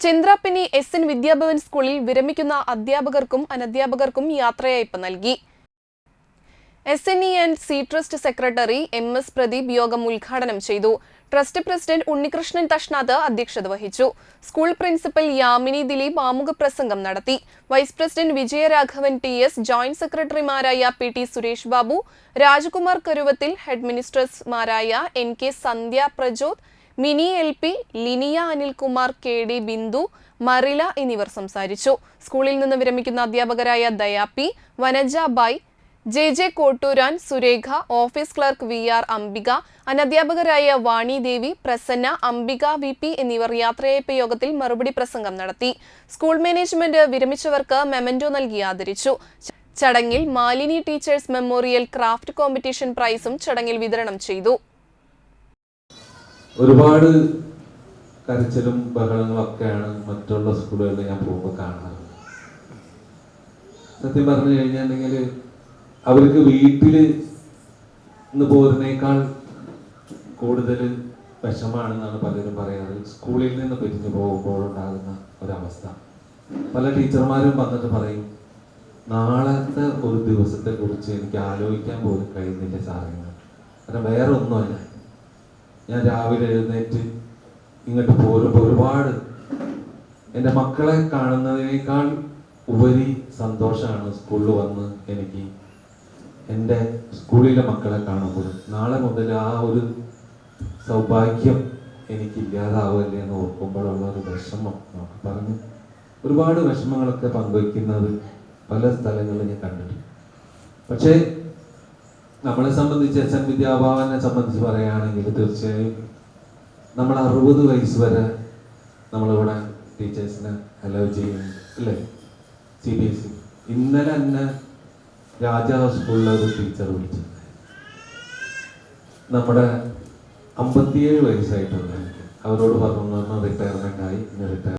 ചന്ദ്രാപിന്നി എസ്.എൻ. വിദ്യാഭവൻ സ്കൂളിൽ വിരമിക്കുന്ന അധ്യാപകർക്കും അനധ്യാപകർക്കും യാത്രയയപ്പ് നൽകി. SNE and C trust secretary M.S. Pradeep യോഗം ഉദ്ഘാടനം ചെയ്തു. ട്രസ്റ്റ് പ്രസിഡന്റ് ഉണ്ണികൃഷ്ണൻ തഷ്നാഥ് അധ്യക്ഷത വഹിച്ചു. സ്കൂൾ പ്രിൻസിപ്പൽ യാമിനി ദിലീപ് ആമുഖപ്രസംഗം നടത്തി. Vice president Vijayaraghavan TS, joint സെക്രട്ടറിമാരായ PT സുരേഷ് ബാബു, രാജകുമാർ കരുവത്തിൽ, ഹെഡ് മിനിസ്റ്റേഴ്സുമാരായ NK Sandhya Prajod, Mini LP, Liniya Anilkumar, KD Bindu, Marila എന്നിവർ സംസാരിച്ചു. സ്കൂളിൽ നിന്ന് വിരമിക്കുന്ന അധ്യാപകരായ ദയാപി, Vanaja Bai, JJ Kotturan, Surekha, office clerk VR Ambika, അനധ്യാപകരായ വാണി ദേവി, പ്രസന്ന, അംബിക VP എന്നിവർ യാത്രയയപ്പ് യോഗത്തിൽ മറുപടി പ്രസംഗം നടത്തി. സ്കൂൾ മാനേജ്മെന്റ് വിരമിച്ചവർക്ക് മെമന്റോ നൽകി ആദരിച്ചു. ചടങ്ങിൽ Malini teachers memorial craft competition പ്രൈസും ചടങ്ങിൽ വിതരണം ചെയ്തു. ഒരുപാട് കരച്ചിലും ബഹളങ്ങളൊക്കെയാണ് മറ്റുള്ള സ്കൂളുകളിൽ ഞാൻ പോകുമ്പോൾ കാണുന്നത്. സത്യം പറഞ്ഞു കഴിഞ്ഞിട്ടുണ്ടെങ്കിൽ അവർക്ക് വീട്ടിൽ നിന്ന് പോരുന്നേക്കാൾ കൂടുതൽ വിഷമാണെന്നാണ് പലരും പറയാറ്. സ്കൂളിൽ നിന്ന് പിരിഞ്ഞു പോകുമ്പോഴുണ്ടാകുന്ന ഒരവസ്ഥ. പല ടീച്ചർമാരും വന്നിട്ട് പറയും, നാളത്തെ ഒരു ദിവസത്തെ കുറിച്ച് എനിക്ക് ആലോചിക്കാൻ പോലും കഴിയുന്നില്ല സാറിന്. കാരണം വേറെ ഒന്നുമല്ല, ഞാൻ രാവിലെ എഴുന്നേറ്റ് ഇങ്ങോട്ട് പോരുമ്പോൾ ഒരുപാട് എൻ്റെ മക്കളെ കാണുന്നതിനേക്കാൾ ഉപരി സന്തോഷമാണ് സ്കൂളിൽ വന്ന് എനിക്ക് എൻ്റെ സ്കൂളിലെ മക്കളെ കാണുമ്പോൾ. നാളെ മുതൽ ആ ഒരു സൗഭാഗ്യം എനിക്കില്ലാതാവില്ലേ എന്ന് ഓർക്കുമ്പോഴുള്ള ഒരു വിഷമം നമുക്ക് പറഞ്ഞു. ഒരുപാട് വിഷമങ്ങളൊക്കെ പങ്കുവയ്ക്കുന്നത് പല സ്ഥലങ്ങളിൽ ഞാൻ കണ്ടിട്ടുണ്ട്. പക്ഷേ നമ്മളെ സംബന്ധിച്ച് SN വിദ്യാഭവനെ സംബന്ധിച്ച് പറയുകയാണെങ്കിൽ തീർച്ചയായും നമ്മൾ 60 വയസ്സ് വരെ നമ്മളിവിടെ ടീച്ചേഴ്സിനെ അലോ ചെയ്യും, അല്ലേ? CBSE ഇന്നലെ തന്നെ രാജാവ് സ്കൂളിലെ ഒരു ടീച്ചർ വിളിച്ചു. നമ്മുടെ 57 വയസ്സായിട്ടുണ്ട്. അവരോട് പറഞ്ഞു റിട്ടയർമെന്റ് ആയി.